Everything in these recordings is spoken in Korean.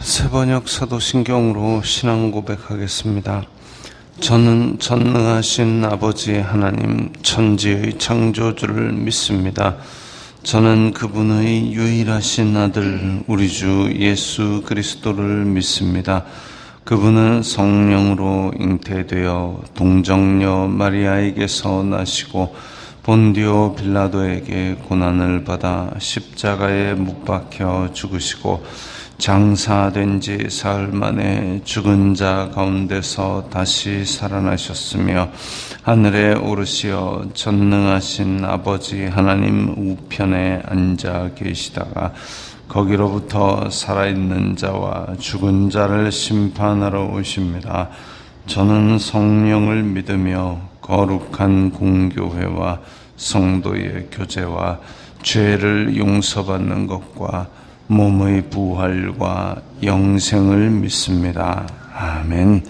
세번역 사도신경으로 신앙 고백하겠습니다. 저는 전능하신 아버지 하나님 천지의 창조주를 믿습니다. 저는 그분의 유일하신 아들 우리 주 예수 그리스도를 믿습니다. 그분은 성령으로 잉태되어 동정녀 마리아에게서 나시고 본디오 빌라도에게 고난을 받아 십자가에 못 박혀 죽으시고 장사된 지 사흘 만에 죽은 자 가운데서 다시 살아나셨으며 하늘에 오르시어 전능하신 아버지 하나님 우편에 앉아 계시다가 거기로부터 살아있는 자와 죽은 자를 심판하러 오십니다. 저는 성령을 믿으며 거룩한 공교회와 성도의 교제와 죄를 용서받는 것과 몸의 부활과 영생을 믿습니다. 아멘.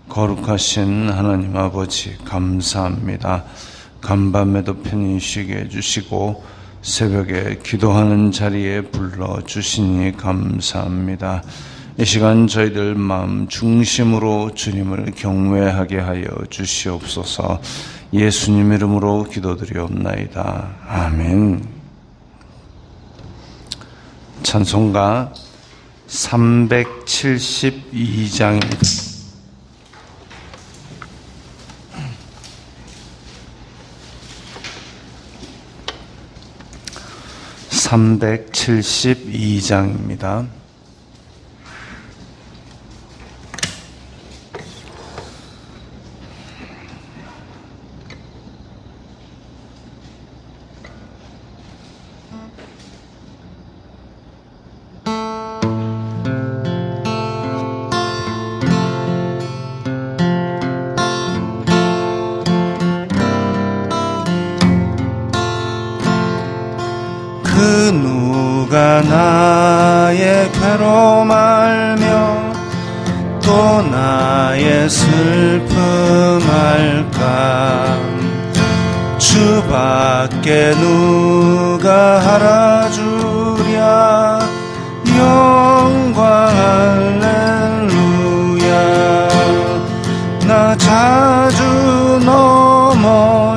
거룩하신 하나님 아버지 감사합니다. 간밤에도 편히 쉬게 해주시고 새벽에 기도하는 자리에 불러주시니 감사합니다. 이 시간 저희들 마음 중심으로 주님을 경외하게 하여 주시옵소서. 예수님 이름으로 기도드리옵나이다. 아멘. 찬송가 372장입니다. (372장입니다) 그 누가 나의 괴로움 알며 또 나의 슬픔 알까. 주밖에 누가 알아주랴. 영광 할렐루야. 나 자주 넘어집니다.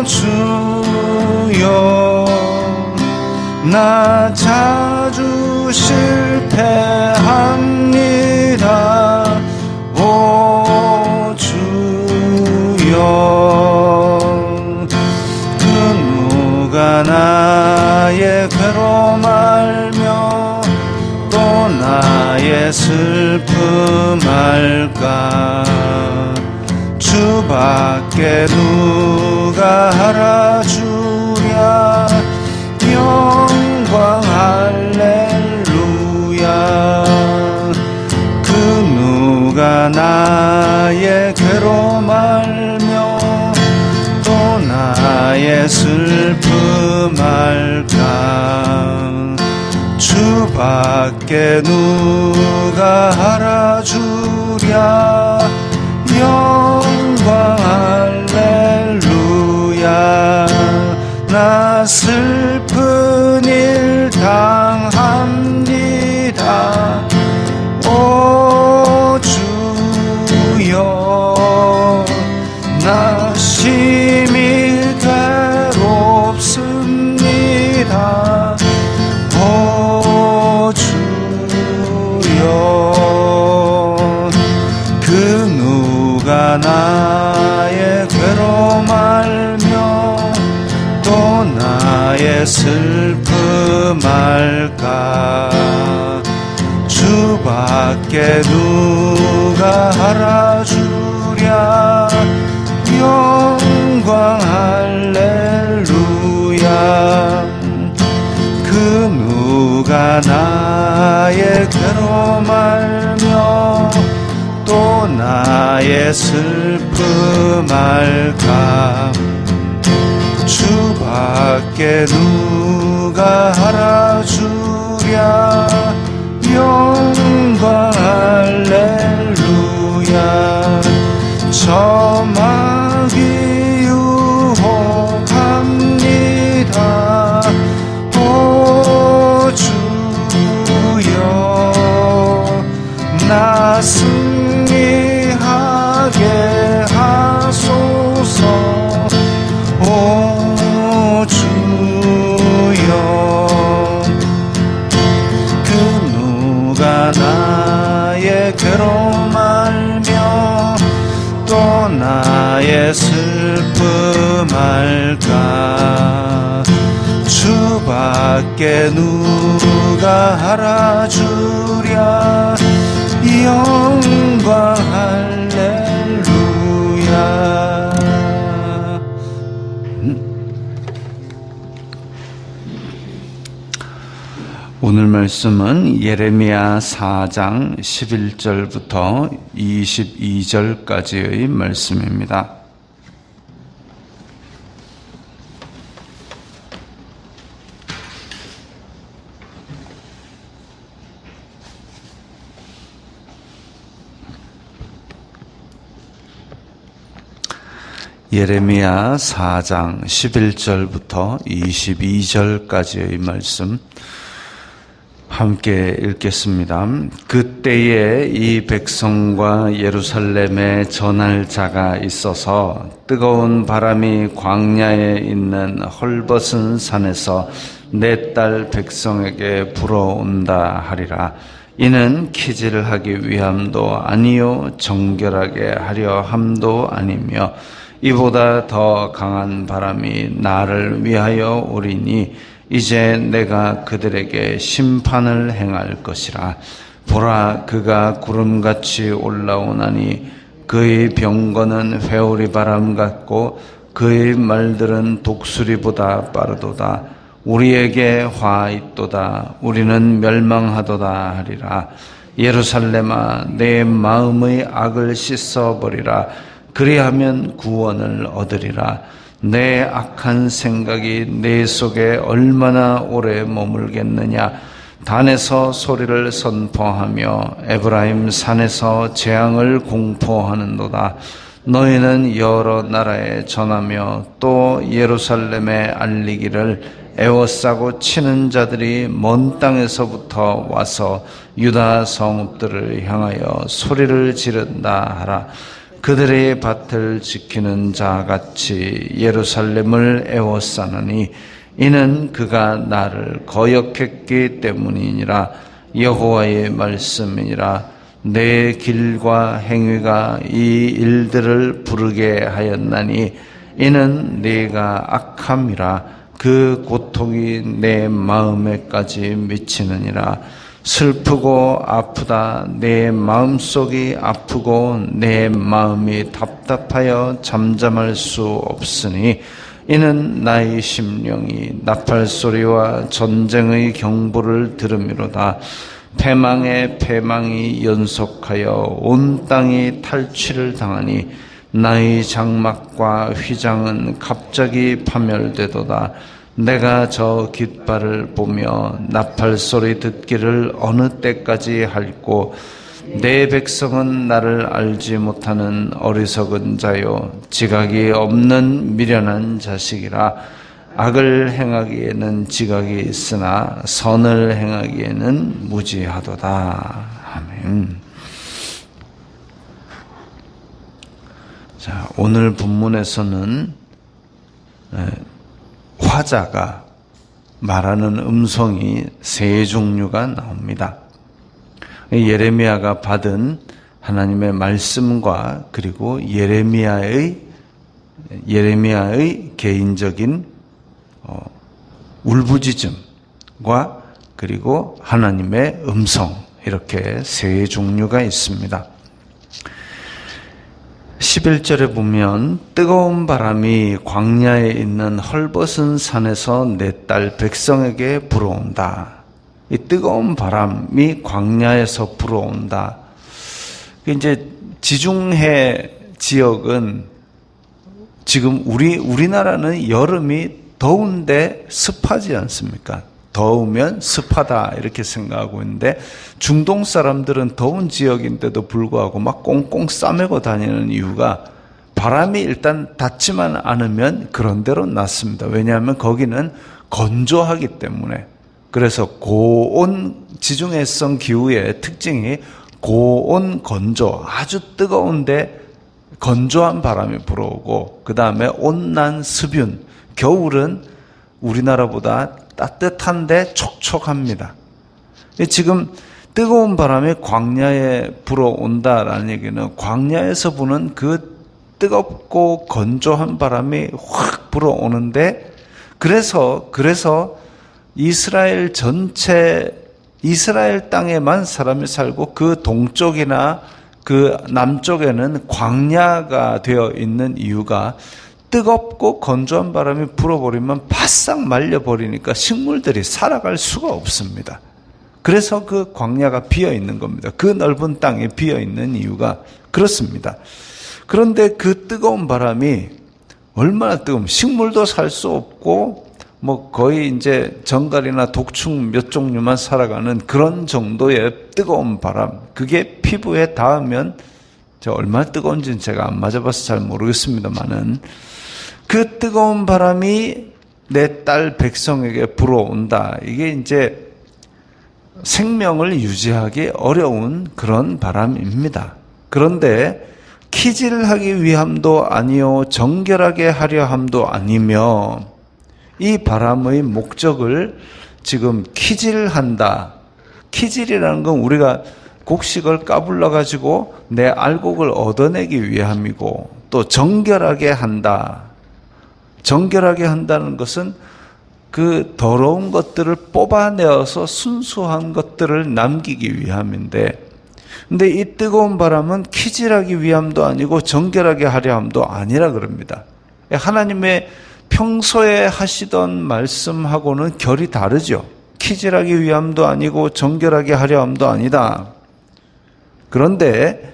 주여, 나 자주 실패합니다. 오 주여, 그 누가 나의 괴로움 알며 또 나의 슬픔 알까. 주밖에 누가 알아주랴. 영광 할렐루야. 그 누가 나의 괴로움 알며 또 나의 슬픔 알까. 주밖에 누가 알아주랴. 영광 할렐루야. 나 슬픈 일 당합니다. 오 주여, 나 심히 괴롭습니다. 오 주여, 그 누가 나의 괴로움 알며 또 나의 슬픔 알까. 주밖에 누가 알아주랴. 영광 할렐루야. 그 누가 나의 괴로움 알며 또 나의 슬픔 알까. 주밖에 누가 알아주랴. 영광 할렐루야. 저막이 유혹합니다. 오 나의 슬픔 알까 주밖에 누가 알아주랴 영광 할렐루야. 오늘 말씀은 예레미야 4장 11절부터 22절까지의 말씀입니다. 예레미야 4장 11절부터 22절까지의 말씀 함께 읽겠습니다. 그때에 이 백성과 예루살렘에 전할 자가 있어서 뜨거운 바람이 광야에 있는 헐벗은 산에서 내 딸 백성에게 불어온다 하리라. 이는 키질하기 위함도 아니요 정결하게 하려 함도 아니며 이보다 더 강한 바람이 나를 위하여 오리니 이제 내가 그들에게 심판을 행할 것이라. 보라, 그가 구름같이 올라오나니 그의 병거는 회오리 바람 같고 그의 말들은 독수리보다 빠르도다. 우리에게 화 있도다. 우리는 멸망하도다 하리라. 예루살렘아, 내 마음의 악을 씻어버리라. 그리하면 구원을 얻으리라. 내 악한 생각이 내 속에 얼마나 오래 머물겠느냐. 단에서 소리를 선포하며 에브라임 산에서 재앙을 공포하는도다. 너희는 여러 나라에 전하며 또 예루살렘에 알리기를 애워싸고 치는 자들이 먼 땅에서부터 와서 유다 성읍들을 향하여 소리를 지른다 하라. 그들의 밭을 지키는 자같이 예루살렘을 애워싸느니 이는 그가 나를 거역했기 때문이니라. 여호와의 말씀이니라. 내 길과 행위가 이 일들을 부르게 하였나니 이는 네가 악함이라. 그 고통이 내 마음에까지 미치느니라. 슬프고 아프다. 내 마음속이 아프고 내 마음이 답답하여 잠잠할 수 없으니 이는 나의 심령이 나팔소리와 전쟁의 경보를 들음이로다. 패망에 패망이 연속하여 온 땅이 탈취를 당하니 나의 장막과 휘장은 갑자기 파멸되도다. 내가 저 깃발을 보며 나팔소리 듣기를 어느 때까지 할꼬. 내 백성은 나를 알지 못하는 어리석은 자요 지각이 없는 미련한 자식이라. 악을 행하기에는 지각이 있으나 선을 행하기에는 무지하도다. 아멘. 자, 오늘 본문에서는 화자가 말하는 음성이 세 종류가 나옵니다. 예레미야가 받은 하나님의 말씀과 그리고 예레미야의 개인적인 울부짖음과 그리고 하나님의 음성, 이렇게 세 종류가 있습니다. 11절에 보면 뜨거운 바람이 광야에 있는 헐벗은 산에서 내 딸 백성에게 불어온다. 이 뜨거운 바람이 광야에서 불어온다. 이제 지중해 지역은 지금 우리나라는 여름이 더운데 습하지 않습니까? 더우면 습하다 이렇게 생각하고 있는데 중동 사람들은 더운 지역인데도 불구하고 막 꽁꽁 싸매고 다니는 이유가 바람이 일단 닿지만 않으면 그런 대로 낫습니다. 왜냐하면 거기는 건조하기 때문에. 그래서 고온 지중해성 기후의 특징이 고온 건조, 아주 뜨거운데 건조한 바람이 불어오고 그 다음에 온난 습윤, 겨울은 우리나라보다 따뜻한데 촉촉합니다. 지금 뜨거운 바람이 광야에 불어온다라는 얘기는 광야에서 부는 그 뜨겁고 건조한 바람이 확 불어오는데 그래서 이스라엘 전체 이스라엘 땅에만 사람이 살고 그 동쪽이나 그 남쪽에는 광야가 되어 있는 이유가 뜨겁고 건조한 바람이 불어버리면 바싹 말려버리니까 식물들이 살아갈 수가 없습니다. 그래서 그 광야가 비어 있는 겁니다. 그 넓은 땅에 비어 있는 이유가 그렇습니다. 그런데 그 뜨거운 바람이 얼마나 뜨거우면 식물도 살 수 없고 거의 이제 정갈이나 독충 몇 종류만 살아가는 그런 정도의 뜨거운 바람, 그게 피부에 닿으면 얼마나 뜨거운지는 제가 안 맞아봐서 잘 모르겠습니다만은 그 뜨거운 바람이 내 딸 백성에게 불어온다. 이게 이제 생명을 유지하기 어려운 그런 바람입니다. 그런데 키질하기 위함도 아니요 정결하게 하려 함도 아니며 이 바람의 목적을 지금 키질한다. 키질이라는 건 우리가 곡식을 까불러 가지고 내 알곡을 얻어내기 위함이고 또 정결하게 한다. 정결하게 한다는 것은 그 더러운 것들을 뽑아내어서 순수한 것들을 남기기 위함인데 근데 이 뜨거운 바람은 키질하기 위함도 아니고 정결하게 하려 함도 아니라 그럽니다. 하나님의 평소에 하시던 말씀하고는 결이 다르죠. 키질하기 위함도 아니고 정결하게 하려 함도 아니다. 그런데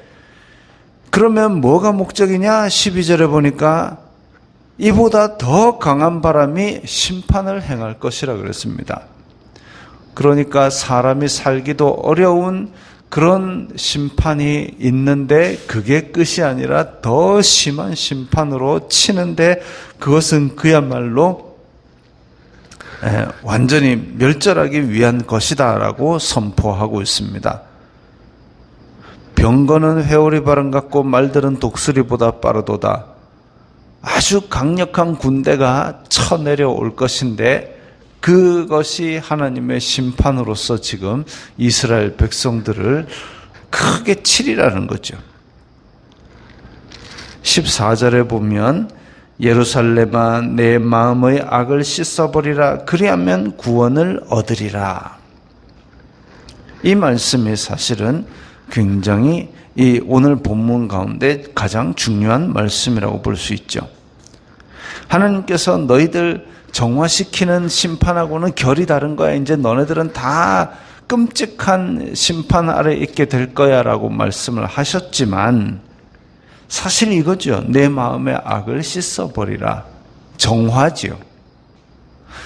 그러면 뭐가 목적이냐? 12절에 보니까 이보다 더 강한 바람이 심판을 행할 것이라 그랬습니다. 그러니까 사람이 살기도 어려운 그런 심판이 있는데 그게 끝이 아니라 더 심한 심판으로 치는데 그것은 그야말로 완전히 멸절하기 위한 것이다라고 선포하고 있습니다. 병거는 회오리 바람 같고 말들은 독수리보다 빠르도다. 아주 강력한 군대가 쳐내려올 것인데 그것이 하나님의 심판으로서 지금 이스라엘 백성들을 크게 치리라는 거죠. 14절에 보면 예루살렘아 내 마음의 악을 씻어버리라 그리하면 구원을 얻으리라. 이 말씀이 사실은 굉장히 이 오늘 본문 가운데 가장 중요한 말씀이라고 볼 수 있죠. 하나님께서 너희들 정화시키는 심판하고는 결이 다른 거야. 이제 너네들은 다 끔찍한 심판 아래 있게 될 거야 라고 말씀을 하셨지만 사실 이거죠. 내 마음의 악을 씻어버리라. 정화지요.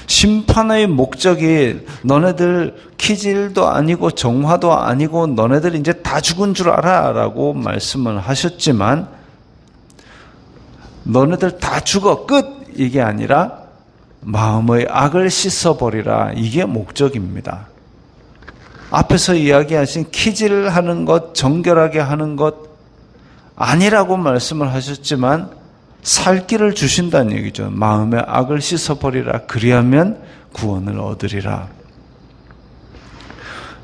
심판의 목적이 너네들 키질도 아니고 정화도 아니고 너네들 이제 다 죽은 줄 알아 라고 말씀을 하셨지만 너네들 다 죽어 끝 이게 아니라 마음의 악을 씻어버리라 이게 목적입니다. 앞에서 이야기하신 키질하는 것 정결하게 하는 것 아니라고 말씀을 하셨지만 살 길을 주신다는 얘기죠. 마음의 악을 씻어버리라 그리하면 구원을 얻으리라.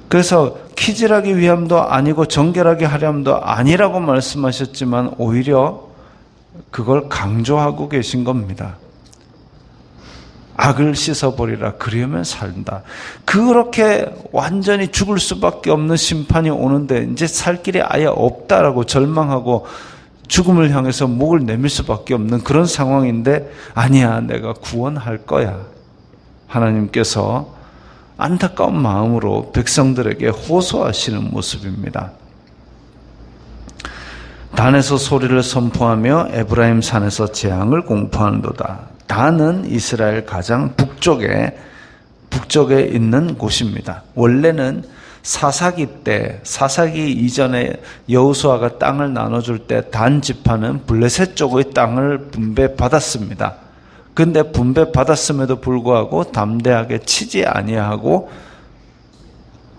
그래서 키질하기 위함도 아니고 정결하게 하려함도 아니라고 말씀하셨지만 오히려 그걸 강조하고 계신 겁니다. 악을 씻어버리라 그러면 산다. 그렇게 완전히 죽을 수밖에 없는 심판이 오는데 이제 살 길이 아예 없다라고 절망하고 죽음을 향해서 목을 내밀 수밖에 없는 그런 상황인데 아니야 내가 구원할 거야. 하나님께서 안타까운 마음으로 백성들에게 호소하시는 모습입니다. 단에서 소리를 선포하며 에브라임 산에서 재앙을 공포하는도다. 단은 이스라엘 가장 북쪽에 있는 곳입니다. 원래는 사사기 이전에 여호수아가 땅을 나눠줄 때 단 지파는 블레셋 쪽의 땅을 분배받았습니다. 근데 분배받았음에도 불구하고 담대하게 치지 아니하고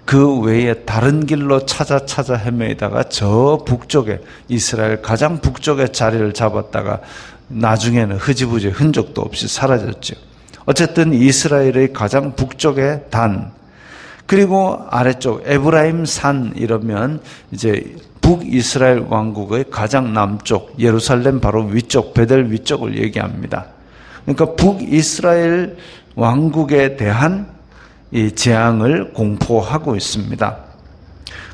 그 외에 다른 길로 찾아 헤매다가 저 북쪽에 이스라엘 가장 북쪽에 자리를 잡았다가 나중에는 흐지부지 흔적도 없이 사라졌죠. 어쨌든 이스라엘의 가장 북쪽에 단 그리고 아래쪽 에브라임 산 이러면 이제 북이스라엘 왕국의 가장 남쪽 예루살렘 바로 위쪽 베델 위쪽을 얘기합니다. 그러니까 북이스라엘 왕국에 대한 이 재앙을 공포하고 있습니다.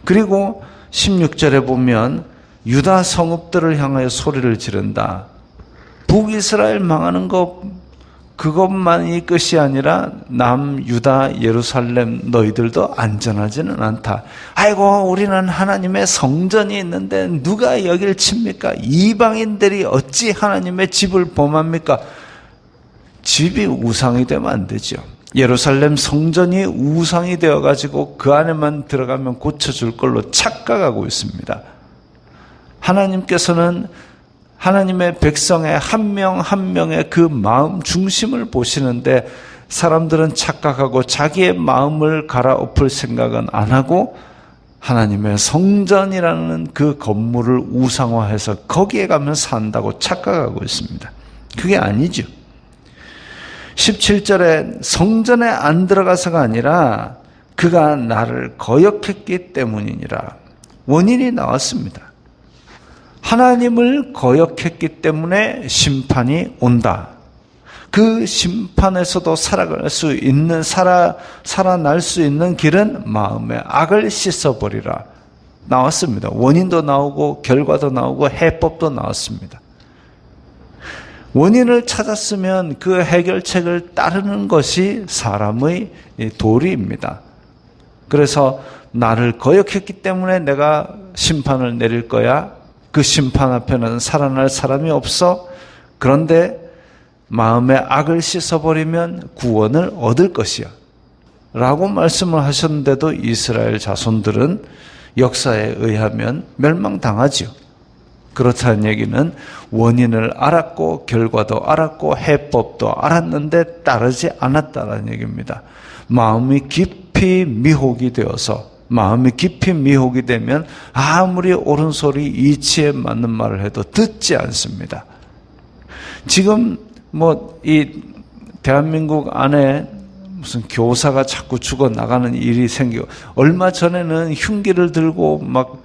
그리고 16절에 보면 유다 성읍들을 향하여 소리를 지른다. 북이스라엘 망하는 것 그것만이 끝이 아니라 남유다 예루살렘 너희들도 안전하지는 않다. 아이고 우리는 하나님의 성전이 있는데 누가 여길 칩니까? 이방인들이 어찌 하나님의 집을 범합니까? 집이 우상이 되면 안 되죠. 예루살렘 성전이 우상이 되어가지고 그 안에만 들어가면 고쳐줄 걸로 착각하고 있습니다. 하나님께서는 하나님의 백성의 한 명 한 명의 그 마음 중심을 보시는데 사람들은 착각하고 자기의 마음을 갈아엎을 생각은 안 하고 하나님의 성전이라는 그 건물을 우상화해서 거기에 가면 산다고 착각하고 있습니다. 그게 아니죠. 17절에 성전에 안 들어가서가 아니라 그가 나를 거역했기 때문이니라. 원인이 나왔습니다. 하나님을 거역했기 때문에 심판이 온다. 그 심판에서도 살아날 수 있는 살아날 수 있는 길은 마음의 악을 씻어버리라. 나왔습니다. 원인도 나오고 결과도 나오고 해법도 나왔습니다. 원인을 찾았으면 그 해결책을 따르는 것이 사람의 도리입니다. 그래서 나를 거역했기 때문에 내가 심판을 내릴 거야. 그 심판 앞에는 살아날 사람이 없어. 그런데 마음의 악을 씻어버리면 구원을 얻을 것이야 라고 말씀을 하셨는데도 이스라엘 자손들은 역사에 의하면 멸망당하죠. 그렇다는 얘기는 원인을 알았고 결과도 알았고 해법도 알았는데 따르지 않았다는 얘기입니다. 마음이 깊이 미혹이 되면 아무리 옳은 소리 이치에 맞는 말을 해도 듣지 않습니다. 지금 이 대한민국 안에 무슨 교사가 자꾸 죽어나가는 일이 생기고 얼마 전에는 흉기를 들고 막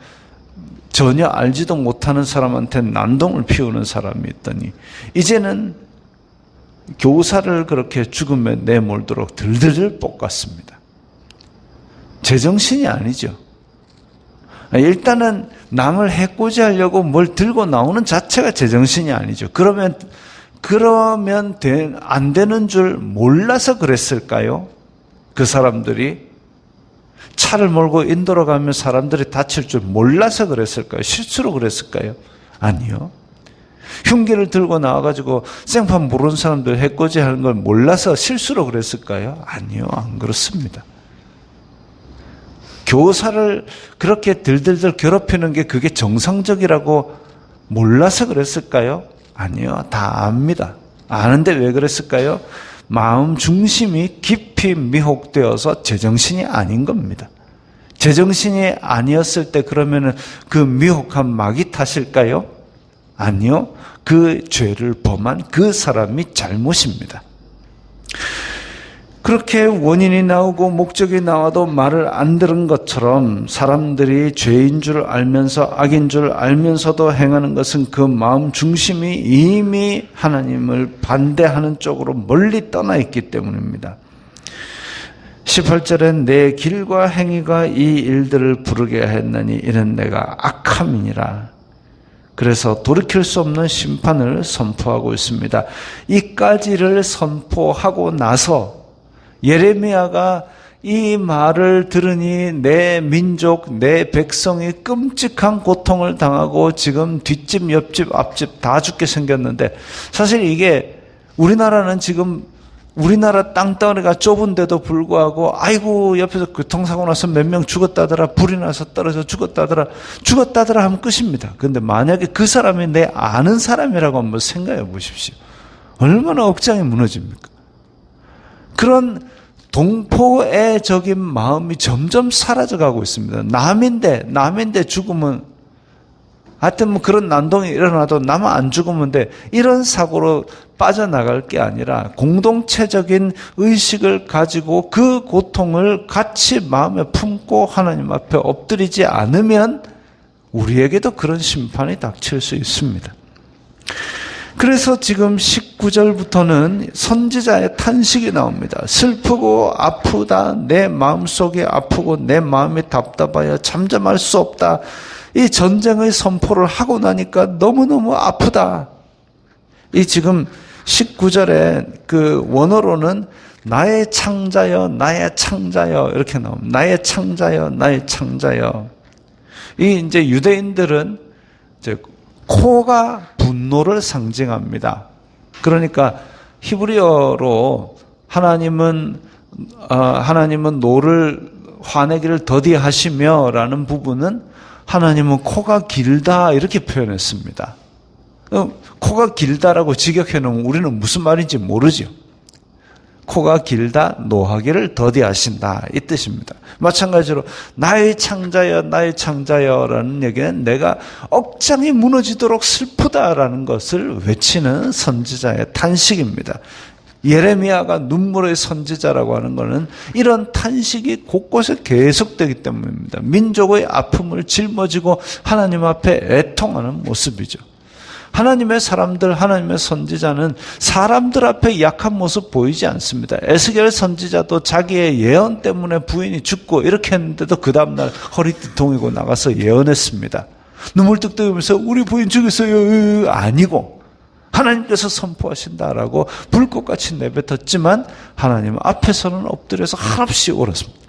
전혀 알지도 못하는 사람한테 난동을 피우는 사람이 있더니 이제는 교사를 그렇게 죽음에 내몰도록 들들들 볶았습니다. 제정신이 아니죠. 일단은 남을 해코지하려고 뭘 들고 나오는 자체가 제정신이 아니죠. 그러면 안 되는 줄 몰라서 그랬을까요? 그 사람들이 차를 몰고 인도로 가면 사람들이 다칠 줄 몰라서 그랬을까요? 실수로 그랬을까요? 아니요. 흉기를 들고 나와가지고 생판 모르는 사람들 해코지 하는 걸 몰라서 실수로 그랬을까요? 아니요. 안 그렇습니다. 교사를 그렇게 들들들 괴롭히는 게 그게 정상적이라고 몰라서 그랬을까요? 아니요. 다 압니다. 아는데 왜 그랬을까요? 마음 중심이 깊이 미혹되어서 제정신이 아닌 겁니다. 제정신이 아니었을 때 그러면은 그 미혹한 마귀 탓일까요? 아니요. 그 죄를 범한 그 사람이 잘못입니다. 그렇게 원인이 나오고 목적이 나와도 말을 안 들은 것처럼 사람들이 죄인 줄 알면서 악인 줄 알면서도 행하는 것은 그 마음 중심이 이미 하나님을 반대하는 쪽으로 멀리 떠나 있기 때문입니다. 18절엔 내 길과 행위가 이 일들을 부르게 했나니 이는 내가 악함이니라. 그래서 돌이킬 수 없는 심판을 선포하고 있습니다. 이까지를 선포하고 나서 예레미야가 이 말을 들으니 내 민족, 내 백성이 끔찍한 고통을 당하고 지금 뒷집, 옆집, 앞집 다 죽게 생겼는데 사실 이게 우리나라는 지금 우리나라 땅덩어리가 좁은데도 불구하고 아이고 옆에서 교통사고 나서 몇 명 죽었다더라, 불이 나서 떨어져 죽었다더라 하면 끝입니다. 그런데 만약에 그 사람이 내 아는 사람이라고 한번 생각해 보십시오. 얼마나 억장이 무너집니까? 그런 동포애적인 마음이 점점 사라져가고 있습니다. 남인데 죽으면 하여튼 그런 난동이 일어나도 나만 안 죽으면 돼. 이런 사고로 빠져나갈 게 아니라 공동체적인 의식을 가지고 그 고통을 같이 마음에 품고 하나님 앞에 엎드리지 않으면 우리에게도 그런 심판이 닥칠 수 있습니다. 그래서 지금 19절부터는 선지자의 탄식이 나옵니다. 슬프고 아프다. 내 마음속이 아프고 내 마음이 답답하여 잠잠할 수 없다. 이 전쟁의 선포를 하고 나니까 너무너무 아프다. 이 지금 19절에 그 원어로는 나의 창자여, 나의 창자여 이렇게 나옵니다. 나의 창자여, 나의 창자여. 이 이제 유대인들은 이제 코가 분노를 상징합니다. 그러니까 히브리어로 하나님은 노를 화내기를 더디하시며라는 부분은 하나님은 코가 길다 이렇게 표현했습니다. 코가 길다라고 직역해 놓으면 우리는 무슨 말인지 모르죠. 코가 길다, 노하기를 더디하신다 이 뜻입니다. 마찬가지로 나의 창자여, 나의 창자여라는 얘기는 내가 억장이 무너지도록 슬프다라는 것을 외치는 선지자의 탄식입니다. 예레미야가 눈물의 선지자라고 하는 것은 이런 탄식이 곳곳에 계속되기 때문입니다. 민족의 아픔을 짊어지고 하나님 앞에 애통하는 모습이죠. 하나님의 사람들, 하나님의 선지자는 사람들 앞에 약한 모습 보이지 않습니다. 에스겔 선지자도 자기의 예언 때문에 부인이 죽고 이렇게 했는데도 그 다음날 허리띠 동이고 나가서 예언했습니다. 눈물 뚝뚝 흘리면서 우리 부인 죽였어요 아니고 하나님께서 선포하신다라고 불꽃같이 내뱉었지만 하나님 앞에서는 엎드려서 한없이 울었습니다.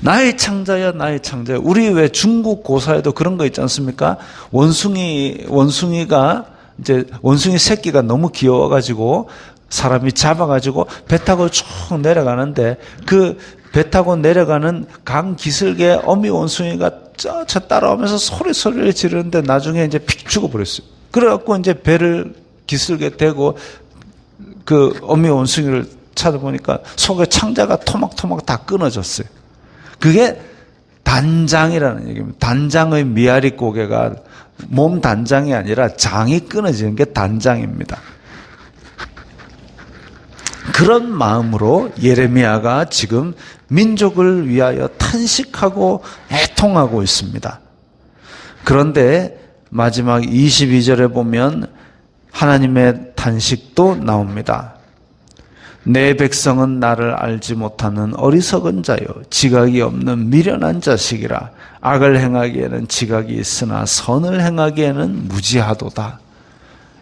나의 창자야, 나의 창자야. 우리 왜 중국 고사에도 그런 거 있지 않습니까? 원숭이가 이제 원숭이 새끼가 너무 귀여워가지고 사람이 잡아가지고 배 타고 쭉 내려가는데 그 배 타고 내려가는 강 기슭에 어미 원숭이가 저 따라오면서 소리를 지르는데 나중에 이제 픽 죽어버렸어요. 그래갖고 이제 배를 기슭에 대고 그 어미 원숭이를 찾아보니까 속에 창자가 토막토막 다 끊어졌어요. 그게 단장이라는 얘기입니다. 단장의 미아리 고개가 몸 단장이 아니라 장이 끊어지는 게 단장입니다. 그런 마음으로 예레미야가 지금 민족을 위하여 탄식하고 애통하고 있습니다. 그런데 마지막 22절에 보면 하나님의 탄식도 나옵니다. 내 백성은 나를 알지 못하는 어리석은 자요 지각이 없는 미련한 자식이라. 악을 행하기에는 지각이 있으나 선을 행하기에는 무지하도다.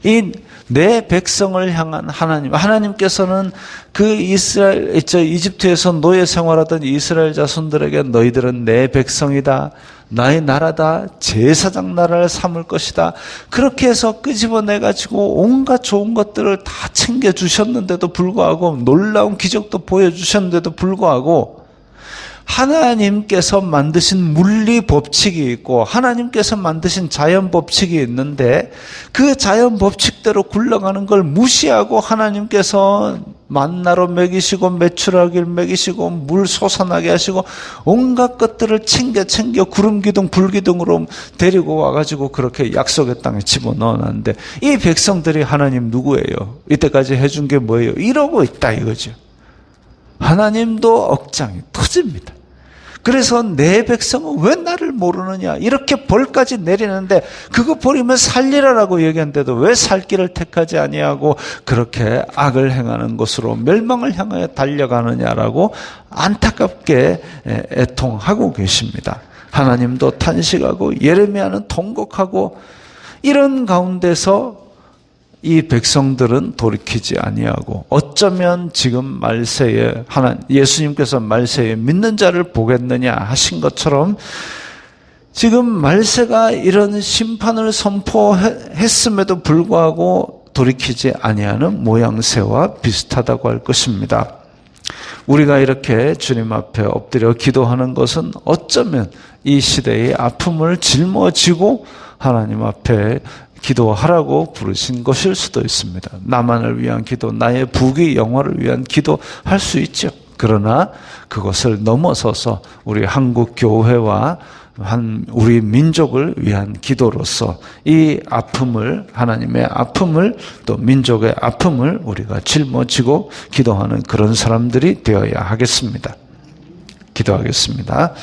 이 내 백성을 향한 하나님께서는 그 이집트에서 노예 생활하던 이스라엘 자손들에게 너희들은 내 백성이다, 나의 나라다, 제사장 나라를 삼을 것이다. 그렇게 해서 끄집어내가지고 온갖 좋은 것들을 다 챙겨주셨는데도 불구하고, 놀라운 기적도 보여주셨는데도 불구하고, 하나님께서 만드신 물리 법칙이 있고 하나님께서 만드신 자연 법칙이 있는데 그 자연 법칙대로 굴러가는 걸 무시하고 하나님께서 만나로 먹이시고 메추라기를 먹이시고 물 솟아나게 하시고 온갖 것들을 챙겨 구름기둥 불기둥으로 데리고 와가지고 그렇게 약속의 땅에 집어넣어놨는데 이 백성들이 하나님 누구예요? 이때까지 해준 게 뭐예요? 이러고 있다 이거죠. 하나님도 억장이 터집니다. 그래서 내 백성은 왜 나를 모르느냐 이렇게 벌까지 내리는데 그거 버리면 살리라라고 얘기하는데도 왜 살 길을 택하지 아니하고 그렇게 악을 행하는 것으로 멸망을 향하여 달려가느냐라고 안타깝게 애통하고 계십니다. 하나님도 탄식하고 예레미야는 통곡하고 이런 가운데서 이 백성들은 돌이키지 아니하고 어쩌면 지금 말세에 예수님께서 말세에 믿는 자를 보겠느냐 하신 것처럼 지금 말세가 이런 심판을 선포했음에도 불구하고 돌이키지 아니하는 모양새와 비슷하다고 할 것입니다. 우리가 이렇게 주님 앞에 엎드려 기도하는 것은 어쩌면 이 시대의 아픔을 짊어지고 하나님 앞에 기도하라고 부르신 것일 수도 있습니다. 나만을 위한 기도, 나의 부귀 영화를 위한 기도 할 수 있죠. 그러나 그것을 넘어서서 우리 한국 교회와 우리 민족을 위한 기도로서 이 아픔을, 하나님의 아픔을 또 민족의 아픔을 우리가 짊어지고 기도하는 그런 사람들이 되어야 하겠습니다. 기도하겠습니다.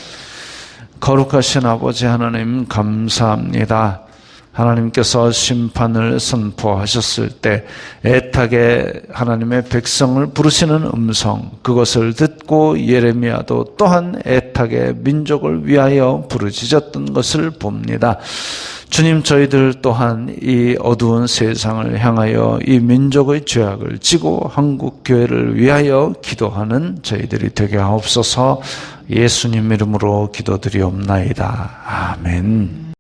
거룩하신 아버지 하나님 감사합니다. 하나님께서 심판을 선포하셨을 때 애타게 하나님의 백성을 부르시는 음성, 그것을 듣고 예레미야도 또한 애타게 민족을 위하여 부르짖었던 것을 봅니다. 주님, 저희들 또한 이 어두운 세상을 향하여 이 민족의 죄악을 지고 한국 교회를 위하여 기도하는 저희들이 되게 하옵소서. 예수님 이름으로 기도드리옵나이다. 아멘.